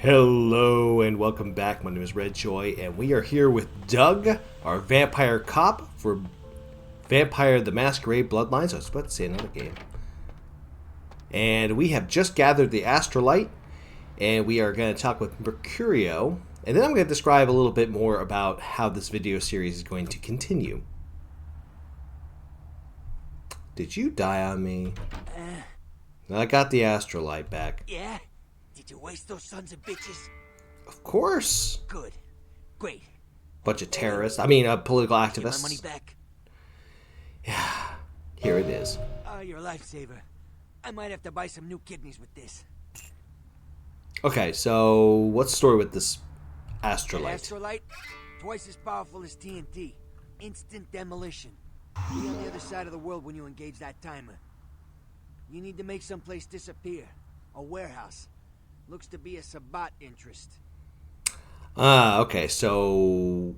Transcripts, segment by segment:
Hello and welcome back. My name is Red Joy, and we are here with Doug, our vampire cop for Vampire the Masquerade Bloodlines. I was about to say another game. And we have just gathered the Astrolite, and we are going to talk with Mercurio, and then I'm going to describe a little bit more about how this video series is going to continue. Did you die on me? I got the Astrolite back. Yeah? Did you waste those sons of bitches? Of course. Good. Great. Bunch of terrorists. I mean, political Get my activists. money back. Yeah. Here it is. Oh, you're a lifesaver. I might have to buy some new kidneys with this. Okay, so what's the story with this Astrolite? An astrolite? Twice as powerful as TNT. Instant demolition. Be on the other side of the world when you engage that timer. You need to make someplace disappear. A warehouse. Looks to be a Sabbat interest. Okay, so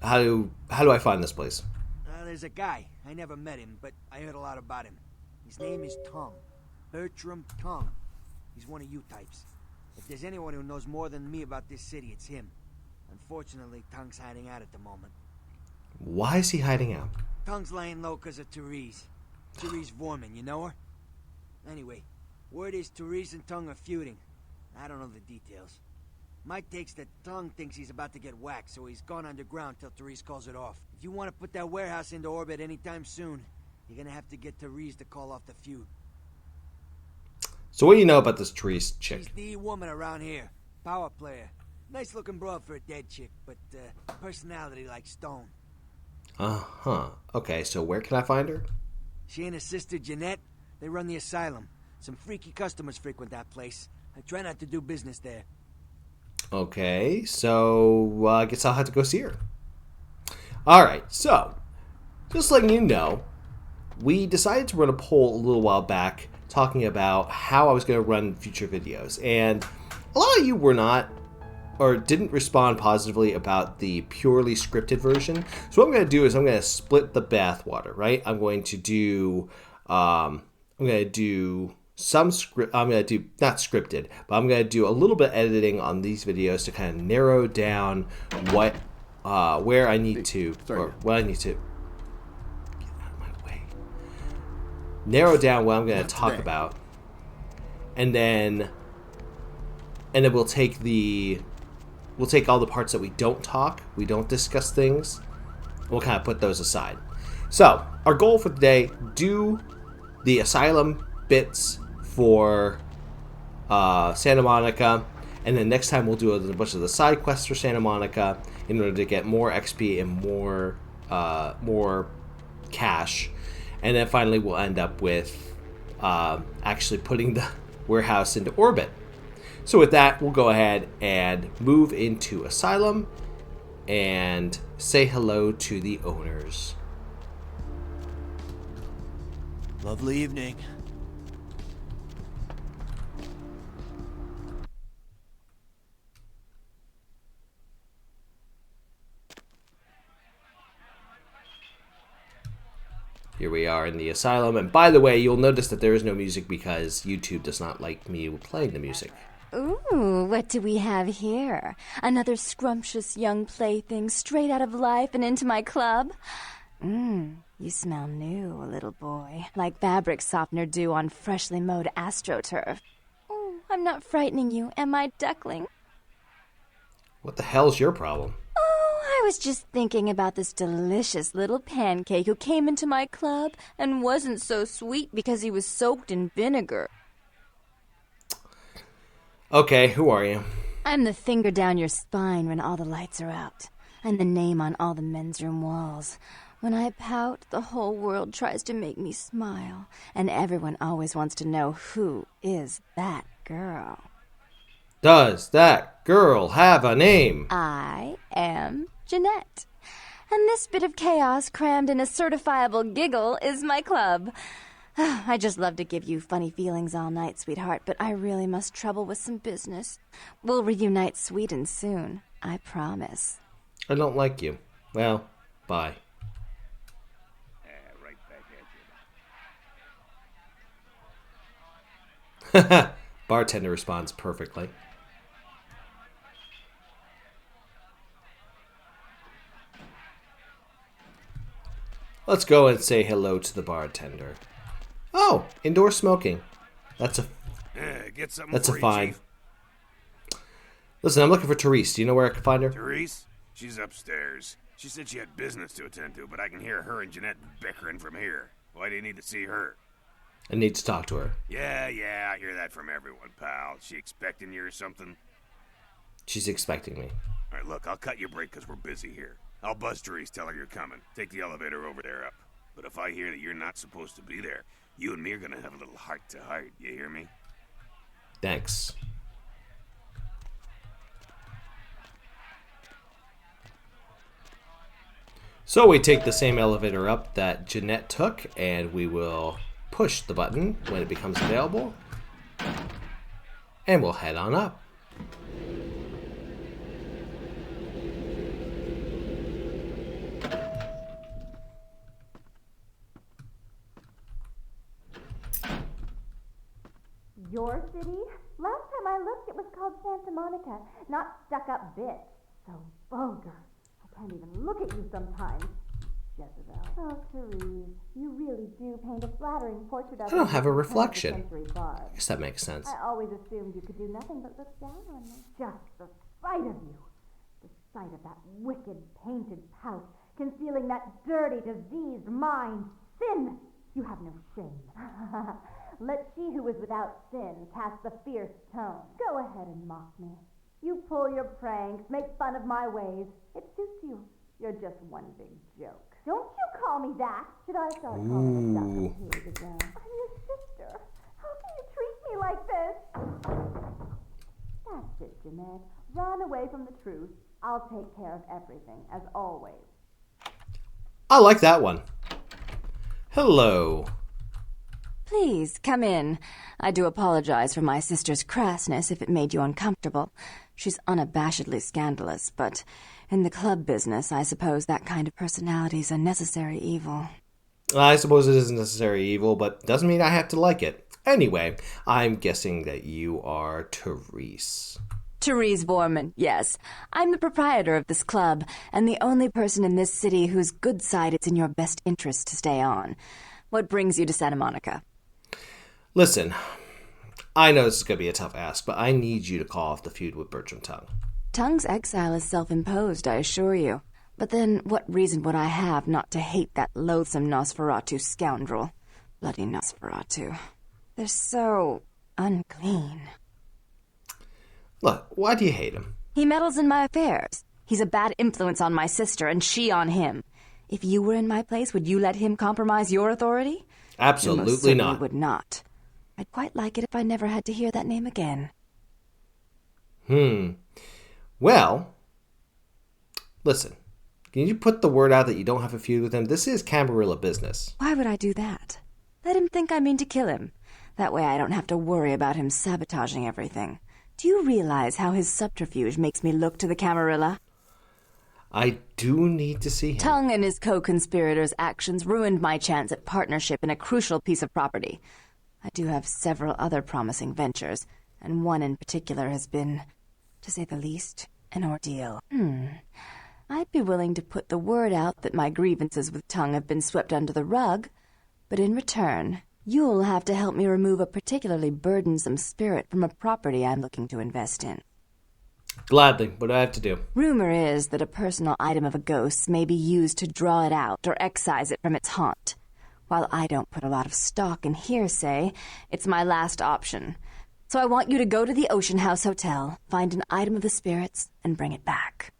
how do I find this place? There's a guy. I never met him, but I heard a lot about him. His name is Tongue. Bertram Tongue. He's one of you types. If there's anyone who knows more than me about this city, it's him. Unfortunately, Tongue's hiding out at the moment. Why is he hiding out? Tongue's laying low because of Therese. Therese Vorman, you know her? Anyway, word is Therese and Tongue are feuding. I don't know the details. Mike takes that Tongue thinks he's about to get whacked, so he's gone underground till Therese calls it off. If you want to put that warehouse into orbit anytime soon, you're gonna have to get Therese to call off the feud. So what do you know about this Therese chick? She's the woman around here. Power player. Nice looking broad for a dead chick, but personality like stone. Uh-huh. Okay, so where can I find her? She and her sister Jeanette, they run the asylum. Some freaky customers frequent that place. I try not to do business there. Okay, so I guess I'll have to go see her. Alright, so just letting you know, we decided to run a poll a little while back talking about how I was going to run future videos, and a lot of you were not or didn't respond positively about the purely scripted version. So what I'm going to do is I'm going to split the bathwater, right? I'm going to do some script. I'm going to do not scripted, but I'm going to do a little bit of editing on these videos to kind of narrow down what where I need to or what I need to get out of my way. Narrow down what I'm going to talk about, and then we'll take all the parts that we don't discuss things. We'll kind of put those aside. So our goal for today: do the asylum bits for Santa Monica, and then next time we'll do a bunch of the side quests for Santa Monica in order to get more XP and more cash, and then finally we'll end up with actually putting the warehouse into orbit. So with that, we'll go ahead and move into Asylum and say hello to the owners. Lovely evening. Here we are in the Asylum, and by the way, you'll notice that there is no music because YouTube does not like me playing the music. Ooh, what do we have here? Another scrumptious young plaything straight out of life and into my club? You smell new, little boy. Like fabric softener dew on freshly mowed astroturf. Oh, I'm not frightening you, am I, duckling? What the hell's your problem? Oh, I was just thinking about this delicious little pancake who came into my club and wasn't so sweet because he was soaked in vinegar. Okay, who are you? I'm the finger down your spine when all the lights are out. I'm the name on all the men's room walls. When I pout, the whole world tries to make me smile, and everyone always wants to know who is that girl. Does that girl have a name? I am Jeanette. And this bit of chaos crammed in a certifiable giggle is my club. I just love to give you funny feelings all night, sweetheart, but I really must trouble with some business. We'll reunite sweet and soon, I promise. I don't like you. Well, bye. Right back at you. Bartender responds perfectly. Let's go and say hello to the bartender. Oh, indoor smoking. That's a Get something that's a for you, fine. Chief. Listen, I'm looking for Therese. Do you know where I can find her? Therese? She's upstairs. She said she had business to attend to, but I can hear her and Jeanette bickering from here. Why do you need to see her? I need to talk to her. Yeah, I hear that from everyone, pal. She expecting you or something? She's expecting me. All right, look, I'll cut you a break because we're busy here. I'll buzz Therese, tell her you're coming. Take the elevator over there up. But if I hear that you're not supposed to be there, you and me are gonna have a little heart-to-heart. You hear me? Thanks. So we take the same elevator up that Jeanette took, and we will push the button when it becomes available, and we'll head on up. Your city? Last time I looked, it was called Santa Monica, not Stuck-Up Bitch. So vulgar. I can't even look at you sometimes. Jezebel. Oh, Therese, you really do paint a flattering portrait of I don't have a in reflection. 20th century bars. I guess that makes sense. I always assumed you could do nothing but look down on me. Just the sight of you. The sight of that wicked painted pout, concealing that dirty, diseased mind. Sin! You have no shame. Let she who is without sin cast the fierce tone. Go ahead and mock me. You pull your pranks, make fun of my ways. It suits you. You're just one big joke. Don't you call me that. Should I start calling myself a pig again? I'm your sister. How can you treat me like this? That's it, Jeanette. Run away from the truth. I'll take care of everything, as always. I like that one. Hello. Please, come in. I do apologize for my sister's crassness if it made you uncomfortable. She's unabashedly scandalous, but in the club business, I suppose that kind of personality's a necessary evil. I suppose it is a necessary evil, but doesn't mean I have to like it. Anyway, I'm guessing that you are Therese. Therese Vorman, yes. I'm the proprietor of this club, and the only person in this city whose good side it's in your best interest to stay on. What brings you to Santa Monica? Listen, I know this is going to be a tough ask, but I need you to call off the feud with Bertram Tongue. Tongue's exile is self-imposed, I assure you. But then what reason would I have not to hate that loathsome Nosferatu scoundrel? Bloody Nosferatu. They're so unclean. Look, why do you hate him? He meddles in my affairs. He's a bad influence on my sister, and she on him. If you were in my place, would you let him compromise your authority? Absolutely you most certainly not. Would not. I'd quite like it if I never had to hear that name again. Well, listen. Can you put the word out that you don't have a feud with him? This is Camarilla business. Why would I do that? Let him think I mean to kill him. That way I don't have to worry about him sabotaging everything. Do you realize how his subterfuge makes me look to the Camarilla? I do need to see him. Tongue and his co-conspirators' actions ruined my chance at partnership in a crucial piece of property. I do have several other promising ventures, and one in particular has been, to say the least, an ordeal. I'd be willing to put the word out that my grievances with Tongue have been swept under the rug, but in return, you'll have to help me remove a particularly burdensome spirit from a property I'm looking to invest in. Gladly. What do I have to do? Rumor is that a personal item of a ghost's may be used to draw it out or excise it from its haunt. While I don't put a lot of stock in hearsay, it's my last option. So I want you to go to the Ocean House Hotel, find an item of the spirits, and bring it back.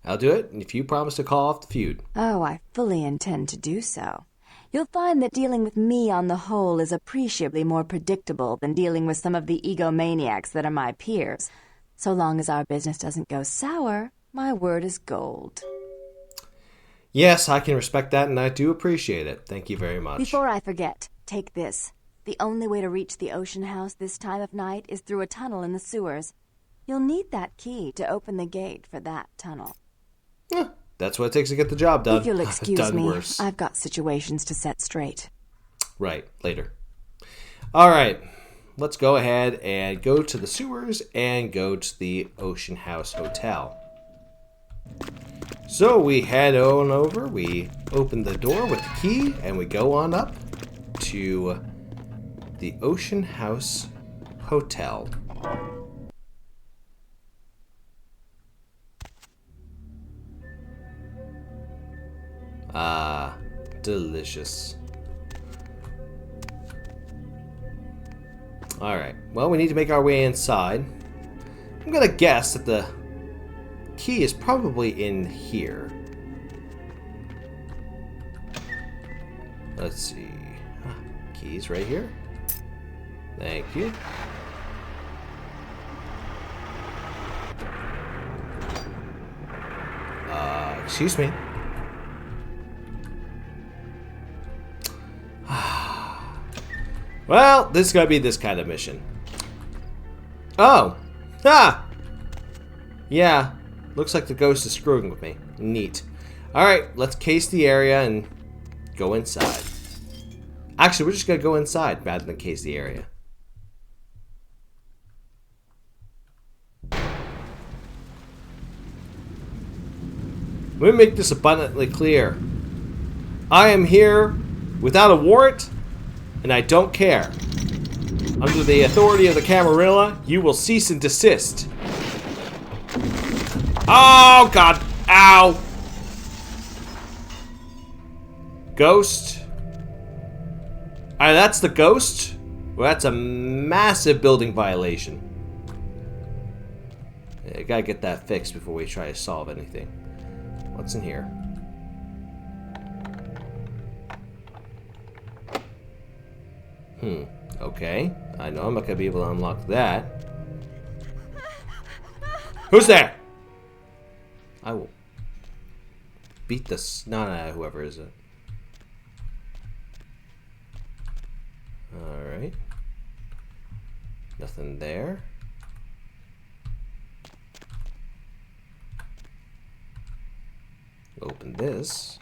I'll do it if you promise to call off the feud. Oh, I fully intend to do so. You'll find that dealing with me on the whole is appreciably more predictable than dealing with some of the egomaniacs that are my peers. So long as our business doesn't go sour, my word is gold. Yes, I can respect that, and I do appreciate it. Thank you very much. Before I forget, take this. The only way to reach the Ocean House this time of night is through a tunnel in the sewers. You'll need that key to open the gate for that tunnel. That's what it takes to get the job done. If you'll excuse me, worse. I've got situations to set straight. Right, later. All right, let's go ahead and go to the sewers and go to the Ocean House Hotel. So we head on over, we open the door with the key, and we go on up to the Ocean House Hotel. Ah, delicious. Alright, well, we need to make our way inside. I'm gonna guess that the key is probably in here. Let's see. Keys right here. Thank you. Excuse me. Well, this is gonna be this kind of mission. Oh! Ah! Yeah. Looks like the ghost is screwing with me. Neat. Alright, let's case the area and go inside. Actually, we're just gonna go inside rather than case the area. Let me make this abundantly clear. I am here without a warrant, and I don't care. Under the authority of the Camarilla, you will cease and desist. Oh, God. Ow. Ghost. Alright, that's the ghost. Well, that's a massive building violation. Yeah, gotta get that fixed before we try to solve anything. What's in here? Okay. I know I'm not gonna be able to unlock that. Who's there? I will beat the snot out of whoever is it. Alright. Nothing there. Open this.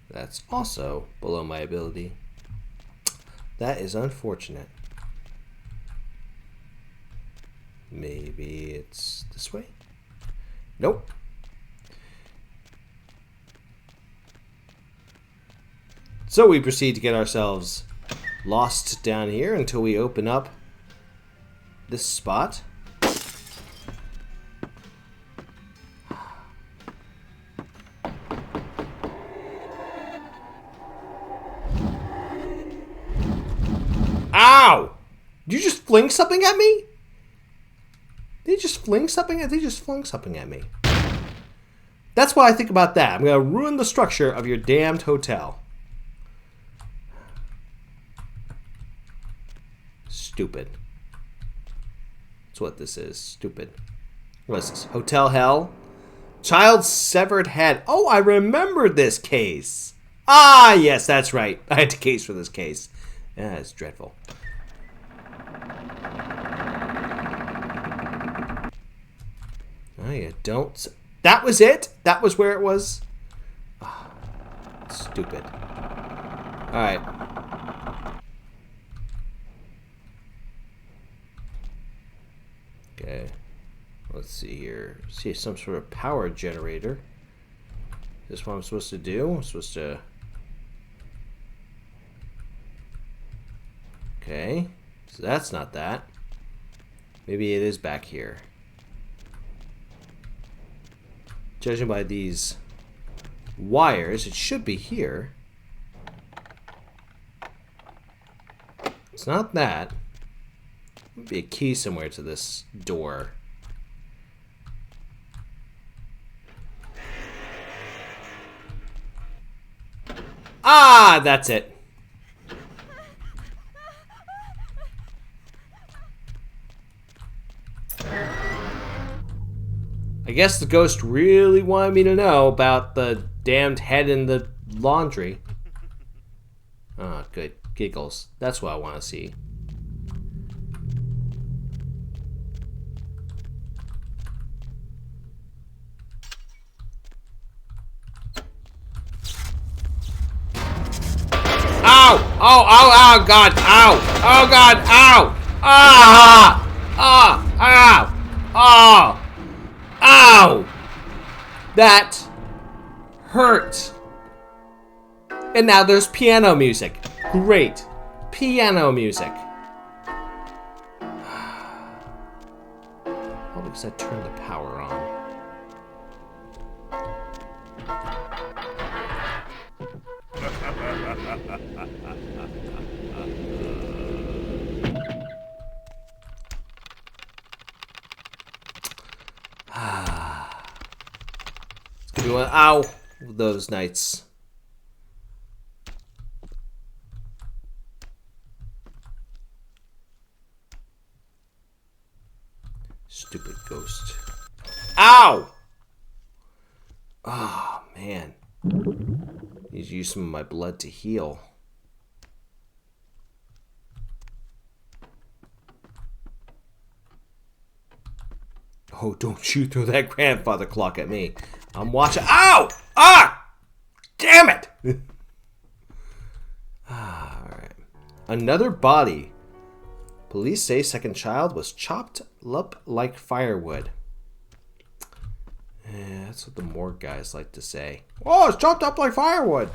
That's also below my ability. That is unfortunate. Maybe it's this way? Nope. So we proceed to get ourselves lost down here until we open up this spot. Ow! Did you just fling something at me? Did you just fling something at me? They just flung something at me. That's what I think about that. I'm gonna ruin the structure of your damned hotel. Stupid. That's what this is. Stupid. What is this? Hotel Hell? Child's severed head. Oh, I remember this case. Ah, yes, that's right. I had to case for this case. Yeah, it's dreadful. Oh, you don't. That was it? That was where it was? Oh, stupid. Alright. Okay. Let's see here. See some sort of power generator. Is this what I'm supposed to do? I'm supposed to... Okay. So that's not that. Maybe it is back here. Judging by these wires, it should be here. It's not that. There'd be a key somewhere to this door. Ah, that's it. I guess the ghost really wanted me to know about the damned head in the laundry. Ah, good. Giggles. That's what I want to see. Ow! Oh, oh, oh, God! Ow! Oh, God! Ow! Ah! Ah! Ow! Oh! Ow! That hurt. And now there's piano music. Great. Piano music. Oh, because I turned the power on. It's gonna be one. Ow! Those nights. Stupid ghost. Ow! Oh, man. Need to use some of my blood to heal. Oh, don't you throw that grandfather clock at me. I'm watching. Ow! Ah! Damn it! Alright. Another body. Police say second child was chopped up like firewood. Yeah, that's what the morgue guys like to say. Oh, it's chopped up like firewood.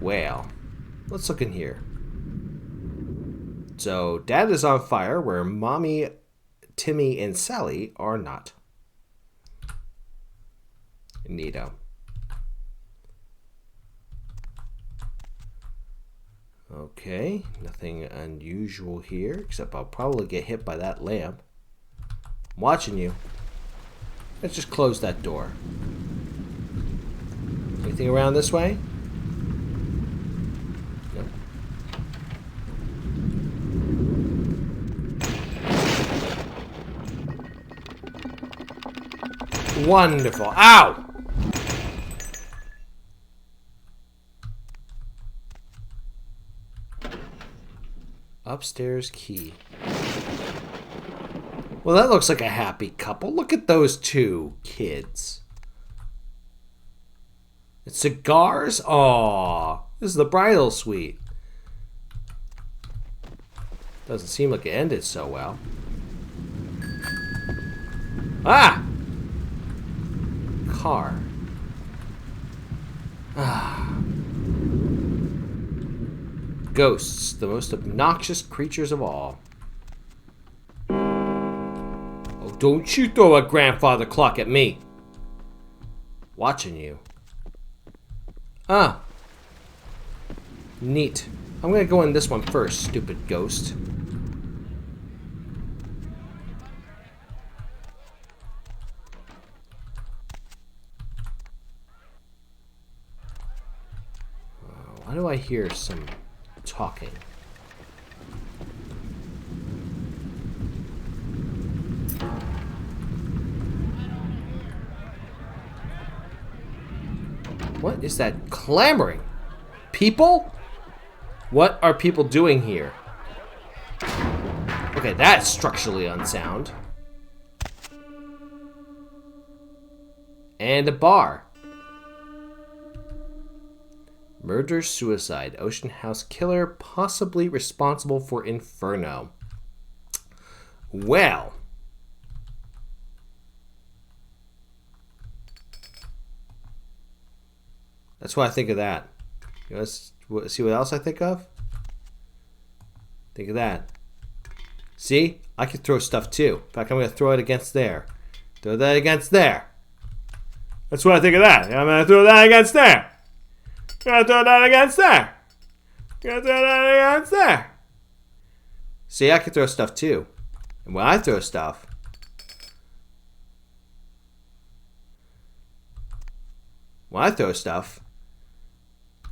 Well, let's look in here. So, Dad is on fire where Mommy, Timmy, and Sally are not. Neato. Okay, nothing unusual here, except I'll probably get hit by that lamp. I'm watching you. Let's just close that door. Anything around this way? No. Wonderful. Ow! Upstairs key. Well, that looks like a happy couple. Look at those two kids. It's cigars? Aw, this is the bridal suite. Doesn't seem like it ended so well. Ah! Car. Ah. Ghosts, the most obnoxious creatures of all. Oh, don't you throw a grandfather clock at me. Watching you. Ah. Neat. I'm gonna go in this one first, stupid ghost. Why do I hear some talking? What is that clamoring? People? What are people doing here? Okay, that's structurally unsound. And a bar. Murder, suicide, Ocean House killer, possibly responsible for Inferno. Well. That's what I think of that. You want to see what else I think of? Think of that. See? I can throw stuff too. In fact, I'm going to throw it against there. Throw that against there. That's what I think of that. I'm going to throw that against there. Gonna throw that against there. Gonna throw that against there. See, I can throw stuff too. And when I throw stuff,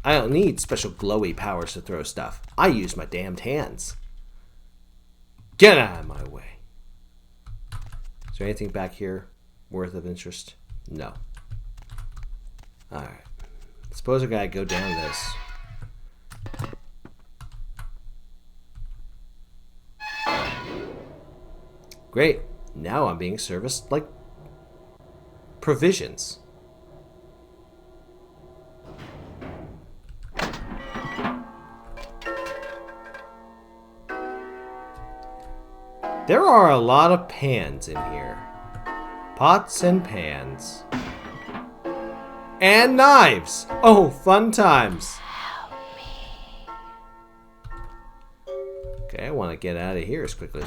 I don't need special glowy powers to throw stuff. I use my damned hands. Get out of my way. Is there anything back here worth of interest? No. Alright. Suppose I gotta go down this. Great. Now I'm being serviced like provisions. There are a lot of pans in here. Pots and pans. And knives! Oh, fun times. Okay, I want to get out of here as quickly.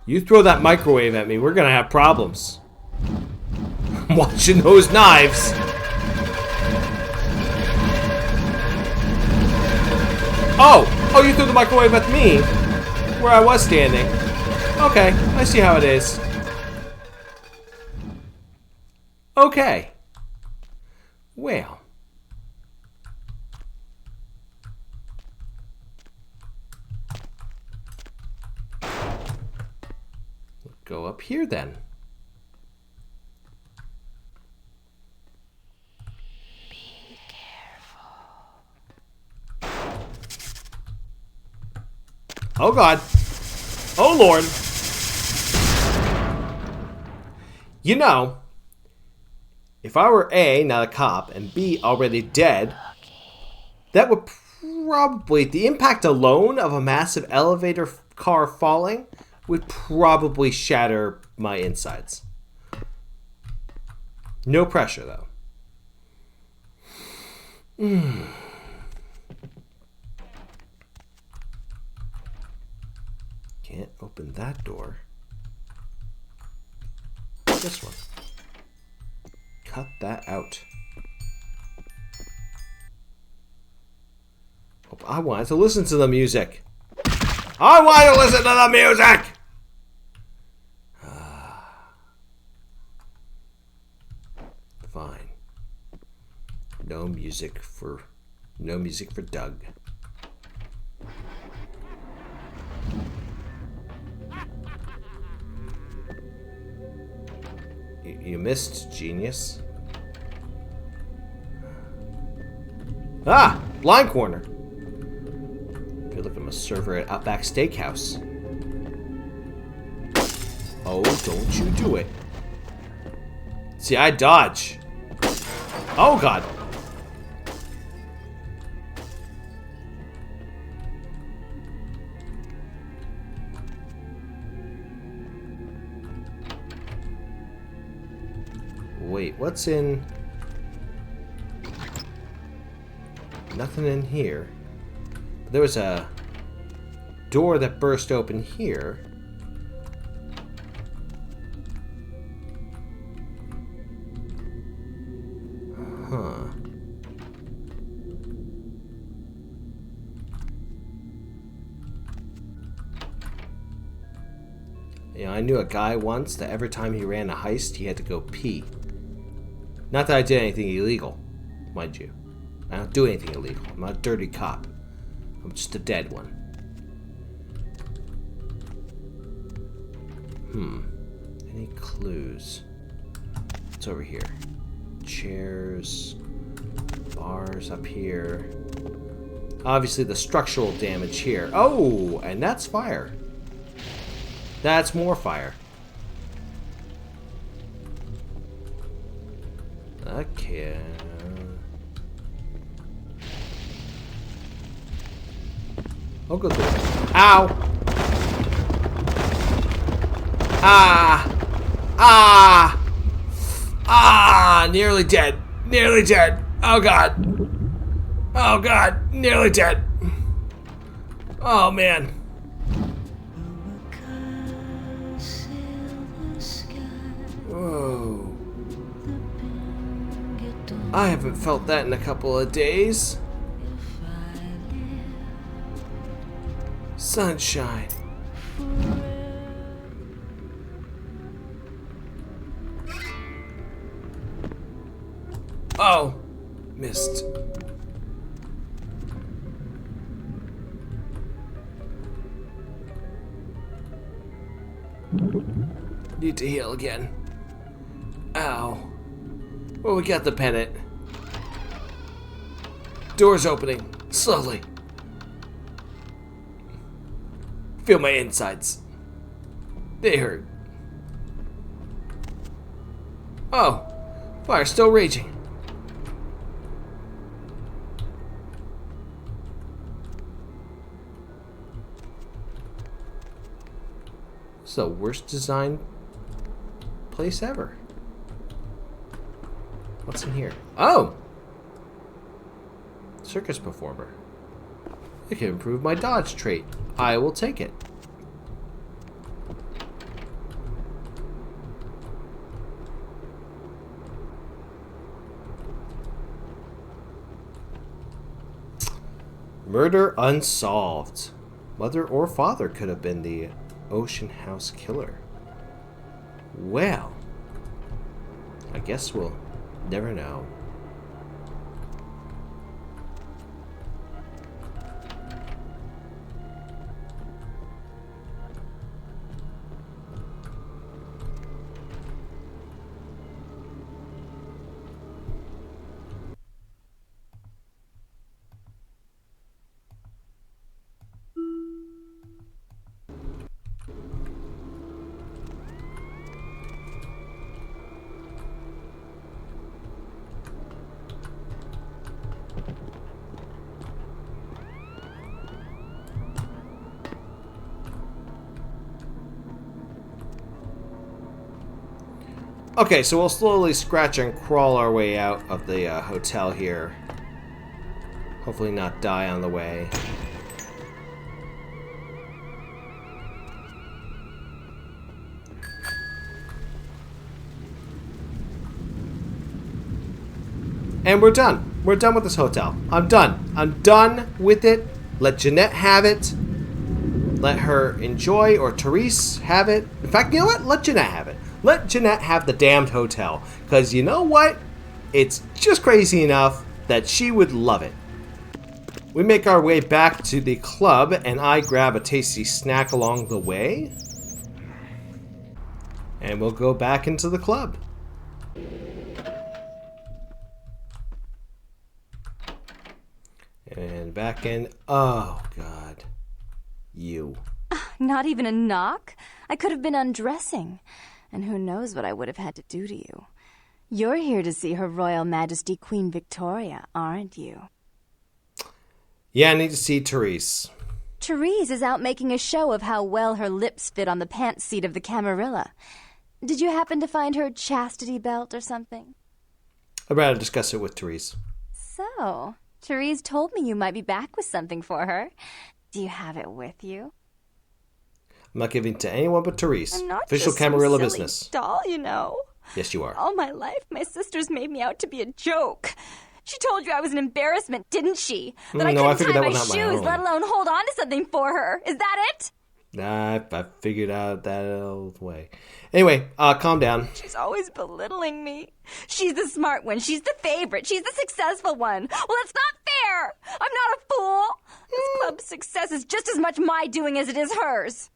You throw that microwave at me, we're gonna have problems. I'm watching those knives. Oh, you threw the microwave at me, where I was standing. Okay, I see how it is. Okay. Well. Go up here then. Be careful. Oh God. Oh Lord. You know, if I were A, not a cop, and B, already dead, that would probably, the impact alone of a massive elevator car falling would probably shatter my insides. No pressure, though. Can't open that door. This one. Cut that out. Oh, I wanted to listen to the music. I want to listen to the music! Fine. No music for Doug. You missed, genius. Ah! Blind corner. I feel like I'm a server at Outback Steakhouse. Oh, don't you do it. See, I dodge. Oh, God. Wait, what's in... Nothing in here. There was a door that burst open here. Huh. You know, I knew a guy once that every time he ran a heist, he had to go pee. Not that I did anything illegal, mind you. I don't do anything illegal. I'm not a dirty cop. I'm just a dead one. Any clues? What's over here? Chairs, bars up here. Obviously the structural damage here. Oh, and that's fire. That's more fire. Okay. I'll go through it. Ow! Ah! Ah! Ah! Nearly dead. Nearly dead. Oh God. Oh God. Nearly dead. Oh man. Whoa. I haven't felt that in a couple of days. Sunshine. Oh, missed. Need to heal again. Ow. Well, we got the pennant. Door's opening, slowly. Feel my insides. They hurt. Oh, fire's still raging. It's the worst designed place ever. What's in here? Oh! Circus performer. It can improve my dodge trait. I will take it. Murder unsolved. Mother or father could have been the Ocean House killer. Well, I guess we'll never know. Okay, so we'll slowly scratch and crawl our way out of the hotel here. Hopefully not die on the way. And we're done. We're done with this hotel. I'm done. I'm done with it. Let Jeanette have it. Let her enjoy, or Therese have it. In fact, you know what? Let Jeanette have it. Let Jeanette have the damned hotel. Because you know what? It's just crazy enough that she would love it. We make our way back to the club, and I grab a tasty snack along the way. And we'll go back into the club. And back in. Oh, God. You. Not even a knock? I could have been undressing. And who knows what I would have had to do to you. You're here to see Her Royal Majesty Queen Victoria, aren't you? Yeah, I need to see Therese. Therese is out making a show of how well her lips fit on the pants seat of the Camarilla. Did you happen to find her chastity belt or something? I'd rather discuss it with Therese. So, Therese told me you might be back with something for her. Do you have it with you? I'm not giving it to anyone but Therese. I'm not Official just some Camarilla silly business. Doll, you know. Yes, you are. All my life, my sisters made me out to be a joke. She told you I was an embarrassment, didn't she? That I couldn't tie my shoes, let alone hold on to something for her. Is that it? Nah, I figured out that old way. Anyway, calm down. She's always belittling me. She's the smart one. She's the favorite. She's the successful one. Well, that's not fair. I'm not a fool. This club's success is just as much my doing as it is hers.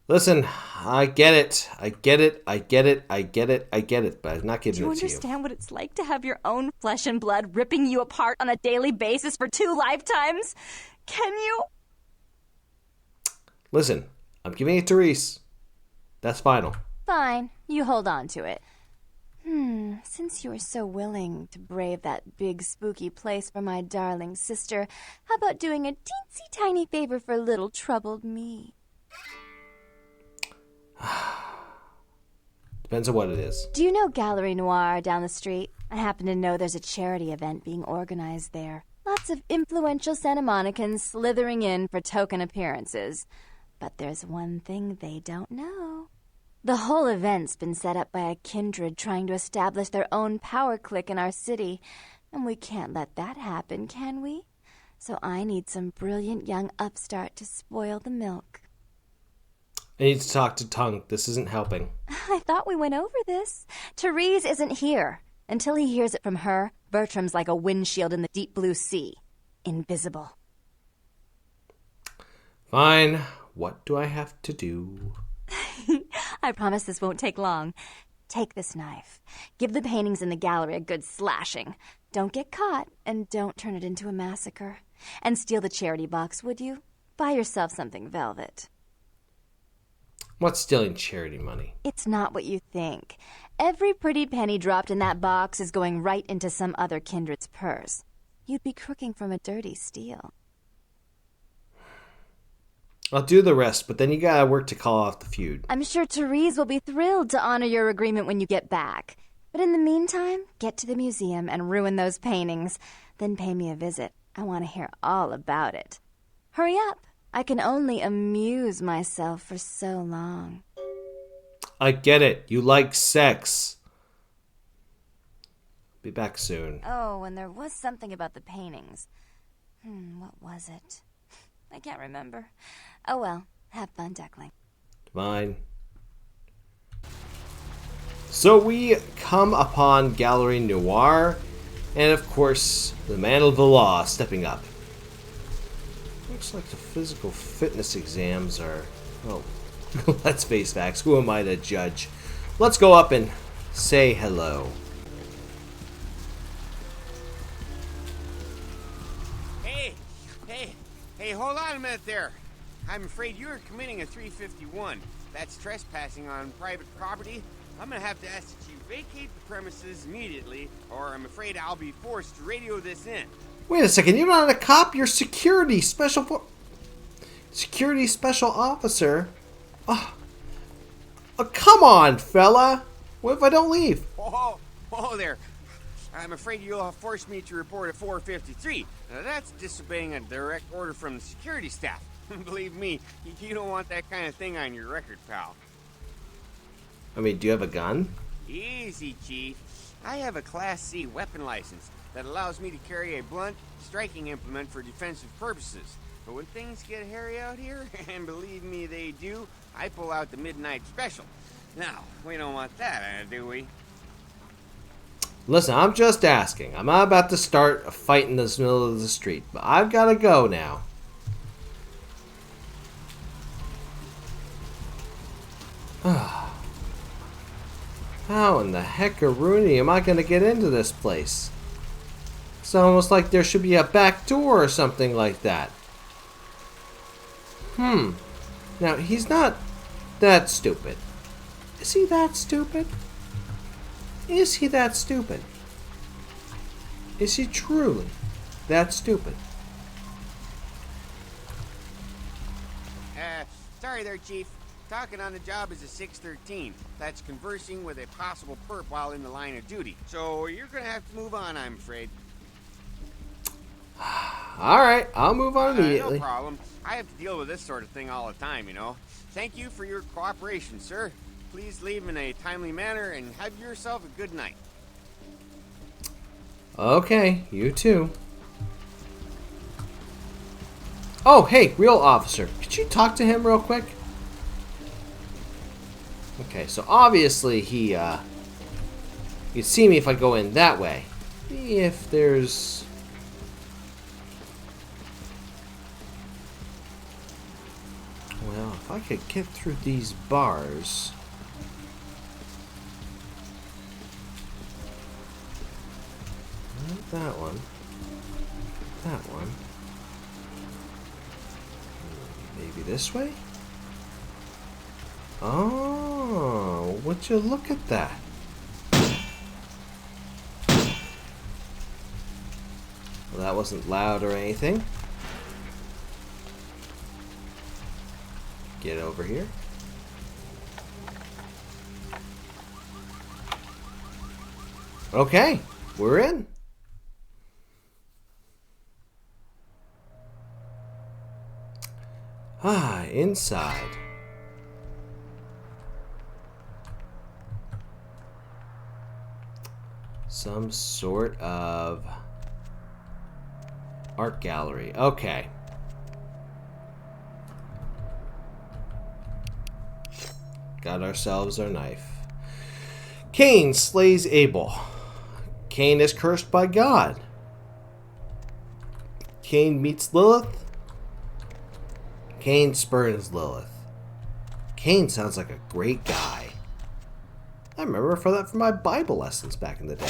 Listen, I get it. I get it. I get it. I get it. I get it. But I'm not giving it to you. Do you understand what it's like to have your own flesh and blood ripping you apart on a daily basis for 2 lifetimes? Can you? Listen, I'm giving it to Therese. That's final. Fine. You hold on to it. Since you're so willing to brave that big spooky place for my darling sister, how about doing a teensy tiny favor for little troubled me? Depends on what it is. Do you know Gallery Noir down the street? I happen to know there's a charity event being organized there. Lots of influential Santa Monicans slithering in for token appearances. But there's one thing they don't know. The whole event's been set up by a kindred trying to establish their own power clique in our city. And we can't let that happen, can we? So I need some brilliant young upstart to spoil the milk. I need to talk to Tongue. This isn't helping. I thought we went over this. Therese isn't here. Until he hears it from her, Bertram's like a windshield in the deep blue sea. Invisible. Fine. What do I have to do? I promise this won't take long. Take this knife. Give the paintings in the gallery a good slashing. Don't get caught, and don't turn it into a massacre. And steal the charity box, would you? Buy yourself something velvet. What's stealing charity money? It's not what you think. Every pretty penny dropped in that box is going right into some other kindred's purse. You'd be crooking from a dirty steal. I'll do the rest, but then you gotta work to call off the feud. I'm sure Therese will be thrilled to honor your agreement when you get back. But in the meantime, get to the museum and ruin those paintings. Then pay me a visit. I want to hear all about it. Hurry up. I can only amuse myself for so long. I get it. You like sex. Be back soon. Oh, and there was something about the paintings. What was it? I can't remember. Oh well, have fun, Duckling. Fine. So we come upon Gallery Noir, and of course, the man of the law stepping up. Looks like the physical fitness exams are... Oh, let's face facts. Who am I to judge? Let's go up and say hello. Hey, hold on a minute there. I'm afraid you're committing a 351. That's trespassing on private property. I'm gonna have to ask that you vacate the premises immediately, or I'm afraid I'll be forced to radio this in. Wait a second, you're not a cop, you're security special officer. Oh, come on, fella. What if I don't leave? Oh there. I'm afraid you'll force me to report a 453. Now that's disobeying a direct order from the security staff. Believe me, you don't want that kind of thing on your record, pal. I mean, do you have a gun? Easy, Chief. I have a Class C weapon license that allows me to carry a blunt striking implement for defensive purposes. But when things get hairy out here, and believe me they do, I pull out the midnight special. Now, we don't want that, do we? Listen, I'm just asking. I'm not about to start a fight in the middle of the street, but I've got to go now. How in the heck-a-rooney am I going to get into this place? It's almost like there should be a back door or something like that. Now, he's not that stupid. Is he that stupid? Is he that stupid? Is he truly that stupid? Sorry there, Chief. Talking on the job is a 613. That's conversing with a possible perp while in the line of duty. So you're gonna have to move on, I'm afraid. Alright, I'll move on immediately. No problem. I have to deal with this sort of thing all the time, you know. Thank you for your cooperation, sir. Please leave in a timely manner and have yourself a good night. Okay, you too. Oh, hey, real officer. Could you talk to him real quick? Okay, so obviously he, you'd see me if I go in that way. If there's... Well, if I could get through these bars... Not that one. That one. Maybe this way? Oh, would you look at that? Well, that wasn't loud or anything. Get over here. Okay, we're in. Inside. Some sort of art gallery. Okay. Got ourselves our knife. Cain slays Abel. Cain is cursed by God. Cain meets Lilith. Cain spurns Lilith. Cain sounds like a great guy. I remember for that from my Bible lessons back in the day.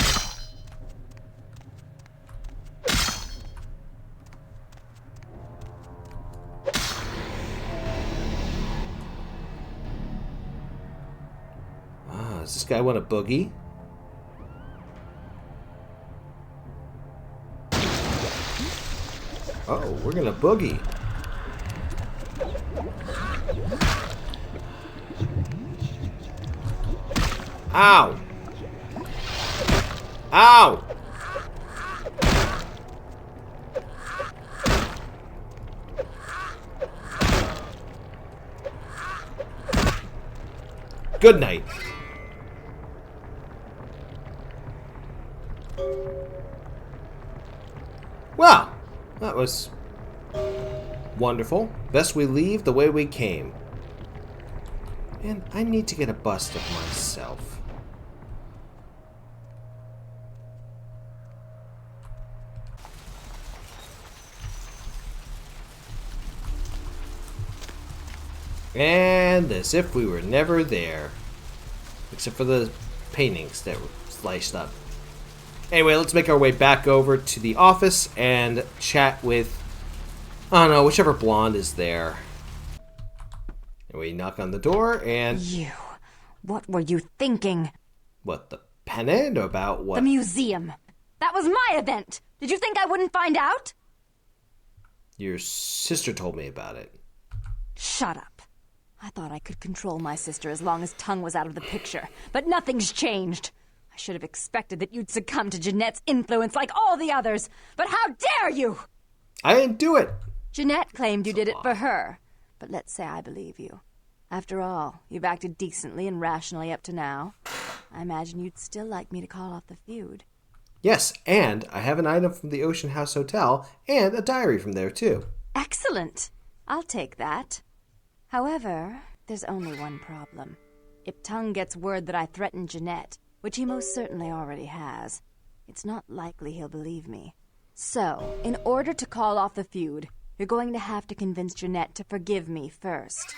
Does this guy want a boogie? Oh, we're gonna boogie. Ow! Ow! Good night. Well, that was wonderful. Best we leave the way we came. And I need to get a bust of myself. And as if we were never there. Except for the paintings that were sliced up. Anyway, let's make our way back over to the office and chat with, I don't know, whichever blonde is there. And we knock on the door and... You. What were you thinking? What, the pennant? About what? The museum. That was my event. Did you think I wouldn't find out? Your sister told me about it. Shut up. I thought I could control my sister as long as Tongue was out of the picture, but nothing's changed. I should have expected that you'd succumb to Jeanette's influence like all the others, but how dare you! I didn't do it. Jeanette claimed you did it for her, but let's say I believe you. After all, you've acted decently and rationally up to now. I imagine you'd still like me to call off the feud. Yes, and I have an item from the Ocean House Hotel and a diary from there, too. Excellent! I'll take that. However, there's only one problem. If Tongue gets word that I threatened Jeanette, which he most certainly already has, it's not likely he'll believe me. So, in order to call off the feud, you're going to have to convince Jeanette to forgive me first.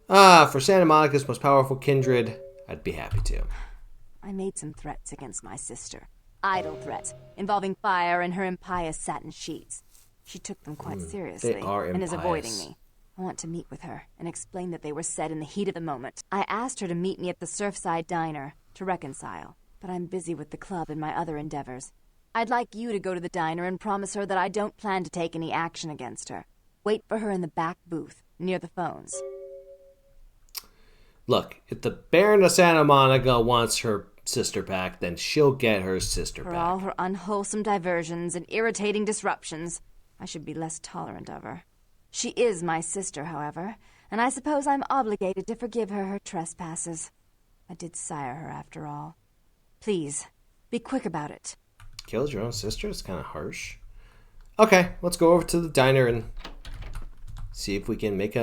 For Santa Monica's most powerful kindred, I'd be happy to. I made some threats against my sister. Idle threats, involving fire and her impious satin sheets. She took them quite seriously they are and is avoiding impious. me. I want to meet with her and explain that they were said in the heat of the moment. I asked her to meet me at the Surfside Diner to reconcile, but I'm busy with the club and my other endeavors. I'd like you to go to the diner and promise her that I don't plan to take any action against her. Wait for her in the back booth, near the phones. Look, if the Baron of Santa Monica wants her sister back, then she'll get her sister For back. all her unwholesome diversions and irritating disruptions, I should be less tolerant of her. She is my sister, however, and I suppose I'm obligated to forgive her her trespasses. I did sire her, after all. Please, be quick about it. Killed your own sister? It's kind of harsh. Okay, let's go over to the diner and see if we can make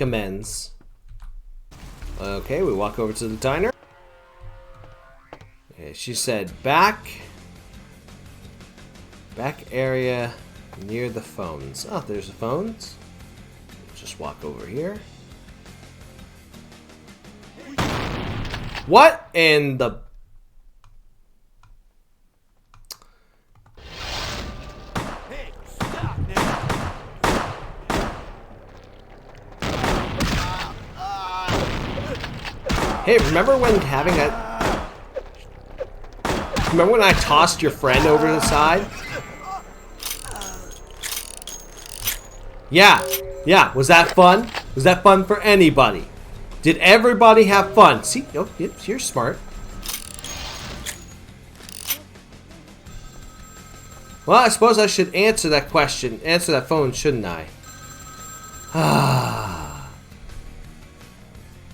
amends. Okay, we walk over to the diner. Okay, she said back area near the phones. Oh, there's the phones. Just walk over here. What in the... Hey, stop now! Hey, remember when having a... Remember when I tossed your friend over the side? Yeah, was that fun? Was that fun for anybody? Did everybody have fun? See, oh, you're smart. Well, I suppose I should answer that question, answer that phone, shouldn't I?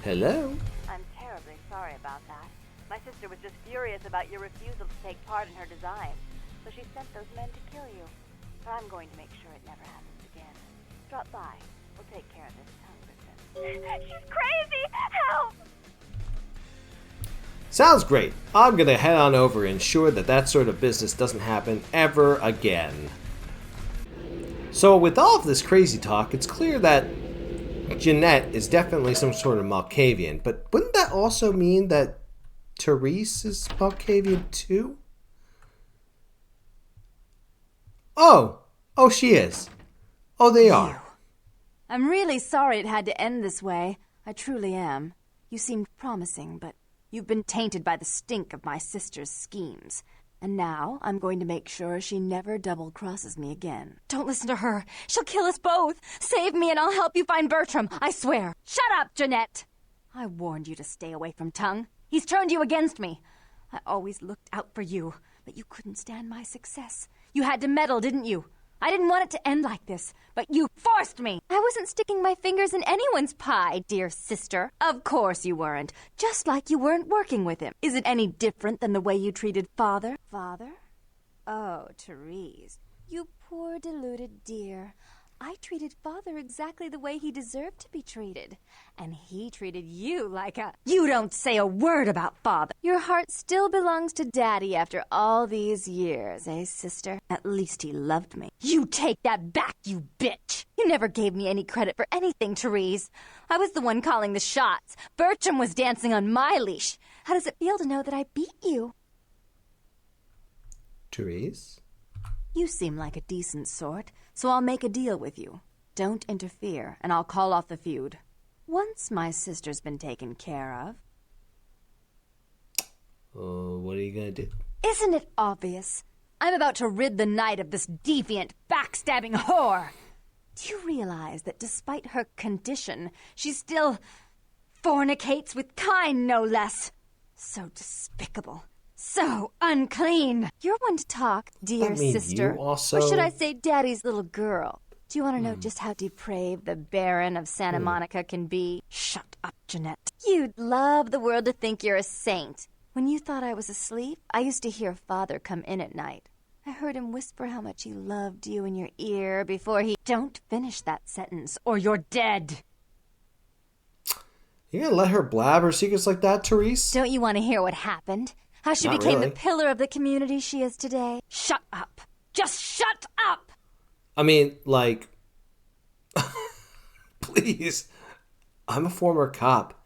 Hello? I'm terribly sorry about that. My sister was just furious about your refusal to take part in her design, so she sent those men to kill you. But I'm going to make sure it never happens again. Drop by. We'll take care of this tongue business. She's crazy! Help! Sounds great. I'm gonna head on over and ensure that that sort of business doesn't happen ever again. So with all of this crazy talk, it's clear that Jeanette is definitely some sort of Malkavian, but wouldn't that also mean that Therese is Malkavian too? Oh, she is. Oh, they are. I'm really sorry it had to end this way. I truly am. You seemed promising, but you've been tainted by the stink of my sister's schemes. And now I'm going to make sure she never double-crosses me again. Don't listen to her. She'll kill us both. Save me and I'll help you find Bertram, I swear. Shut up, Jeanette! I warned you to stay away from Tongue. He's turned you against me. I always looked out for you, but you couldn't stand my success. You had to meddle, didn't you? I didn't want it to end like this, but you forced me. I wasn't sticking my fingers in anyone's pie, dear sister. Of course you weren't. Just like you weren't working with him. Is it any different than the way you treated Father? Father? Oh, Therese, you poor deluded dear. I treated Father exactly the way he deserved to be treated. And he treated you like a... You don't say a word about Father. Your heart still belongs to Daddy after all these years, eh, sister? At least he loved me. You take that back, you bitch! You never gave me any credit for anything, Therese. I was the one calling the shots. Bertram was dancing on my leash. How does it feel to know that I beat you? Therese? You seem like a decent sort, so I'll make a deal with you. Don't interfere, and I'll call off the feud. Once my sister's been taken care of... What are you gonna do? Isn't it obvious? I'm about to rid the night of this deviant, backstabbing whore! Do you realize that despite her condition, she still fornicates with Kine, no less? So despicable. So unclean. You're one to talk, dear sister. You also... Or should I say daddy's little girl? Do you want to know just how depraved the Baron of Santa Monica can be? Shut up, Jeanette. You'd love the world to think you're a saint. When you thought I was asleep, I used to hear Father come in at night. I heard him whisper how much he loved you in your ear before he... Don't finish that sentence, or you're dead. You gonna let her blab her secrets like that, Therese? Don't you want to hear what happened? How she became the pillar of the community she is today? Shut up. Just shut up! I mean, like... Please. I'm a former cop.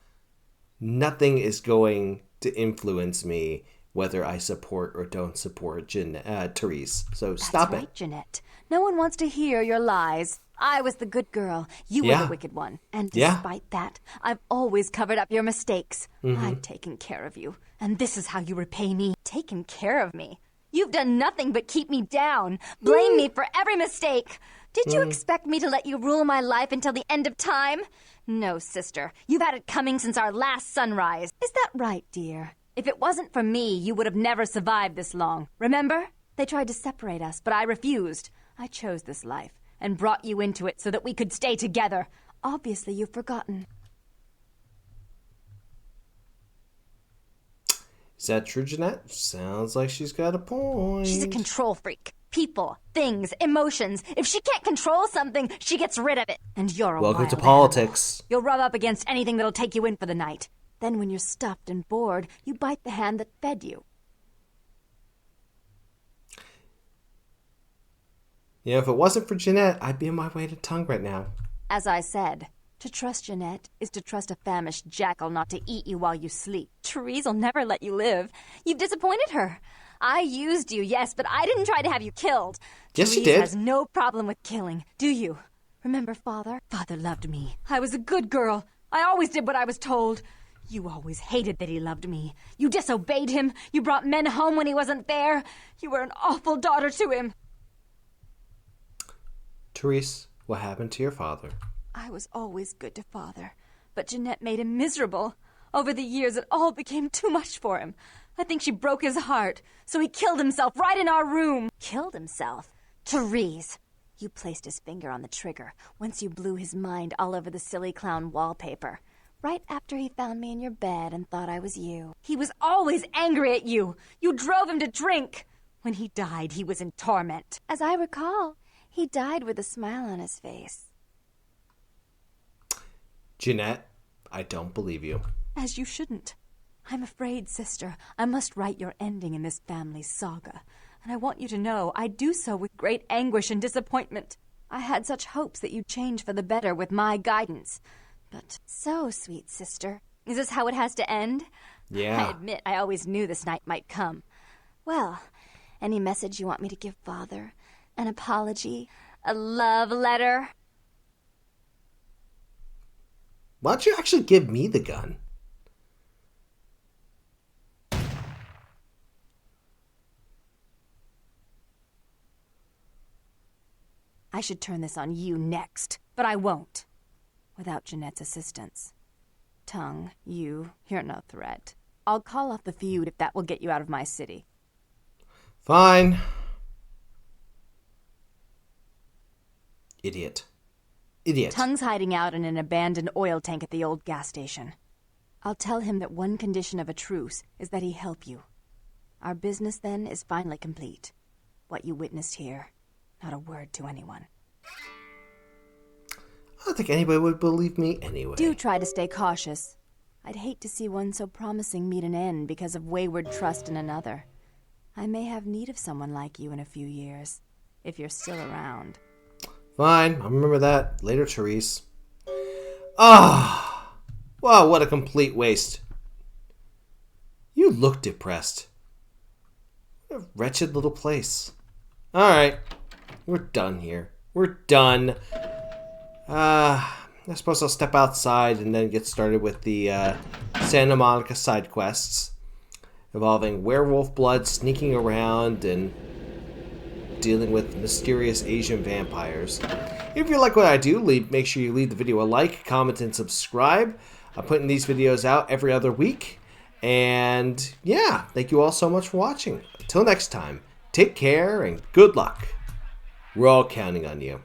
Nothing is going to influence me whether I support or don't support Therese. So stop That's right, Jeanette. No one wants to hear your lies. I was the good girl. You were the wicked one. And despite that, I've always covered up your mistakes. I've taken care of you. And this is how you repay me. Taken care of me. You've done nothing but keep me down. Blame me for every mistake. Did you expect me to let you rule my life until the end of time? No, sister. You've had it coming since our last sunrise. Is that right, dear? If it wasn't for me, you would have never survived this long. Remember? They tried to separate us, but I refused. I chose this life and brought you into it so that we could stay together. Obviously, you've forgotten. Is that true, Jeanette? Sounds like she's got a point. She's a control freak. People, things, emotions. If she can't control something, she gets rid of it. And you're a Welcome to wild politics. animal. You'll rub up against anything that'll take you in for the night. Then when you're stuffed and bored, you bite the hand that fed you. You know, if it wasn't for Jeanette, I'd be on my way to Tongue right now. As I said, to trust Jeanette is to trust a famished jackal not to eat you while you sleep. Therese'll never let you live. You've disappointed her. I used you, yes, but I didn't try to have you killed. Yes, you Therese did. has no problem with killing, do you? Remember Father? Father loved me. I was a good girl. I always did what I was told. You always hated that he loved me. You disobeyed him. You brought men home when he wasn't there. You were an awful daughter to him. Therese, what happened to your father? I was always good to Father, but Jeanette made him miserable. Over the years, it all became too much for him. I think she broke his heart, so he killed himself right in our room. Killed himself? Therese! You placed his finger on the trigger once you blew his mind all over the silly clown wallpaper. Right after he found me in your bed and thought I was you. He was always angry at you. You drove him to drink. When he died, he was in torment. As I recall, he died with a smile on his face. Jeanette, I don't believe you. As you shouldn't. I'm afraid, sister, I must write your ending in this family saga. And I want you to know I do so with great anguish and disappointment. I had such hopes that you'd change for the better with my guidance. But so, sweet sister, is this how it has to end? Yeah. I admit I always knew this night might come. Well, any message you want me to give Father? An apology? A love letter? Why don't you actually give me the gun? I should turn this on you next, but I won't. Without Jeanette's assistance. Tongue, you're no threat. I'll call off the feud if that will get you out of my city. Fine. Idiot. Tongue's hiding out in an abandoned oil tank at the old gas station. I'll tell him that one condition of a truce is that he help you. Our business, then, is finally complete. What you witnessed here, not a word to anyone. I don't think anybody would believe me anyway. Do try to stay cautious. I'd hate to see one so promising meet an end because of wayward trust in another. I may have need of someone like you in a few years, if you're still around. Fine, I'll remember that later, Therese. Ah! Wow, what a complete waste. You look depressed. What a wretched little place. Alright, we're done here. We're done. I suppose I'll step outside and then get started with the Santa Monica side quests involving werewolf blood sneaking around and dealing with mysterious Asian vampires. If you like what I do, make sure you leave the video a like, comment, and subscribe. I'm putting these videos out every other week. And yeah, thank you all so much for watching. Until next time, take care and good luck. We're all counting on you.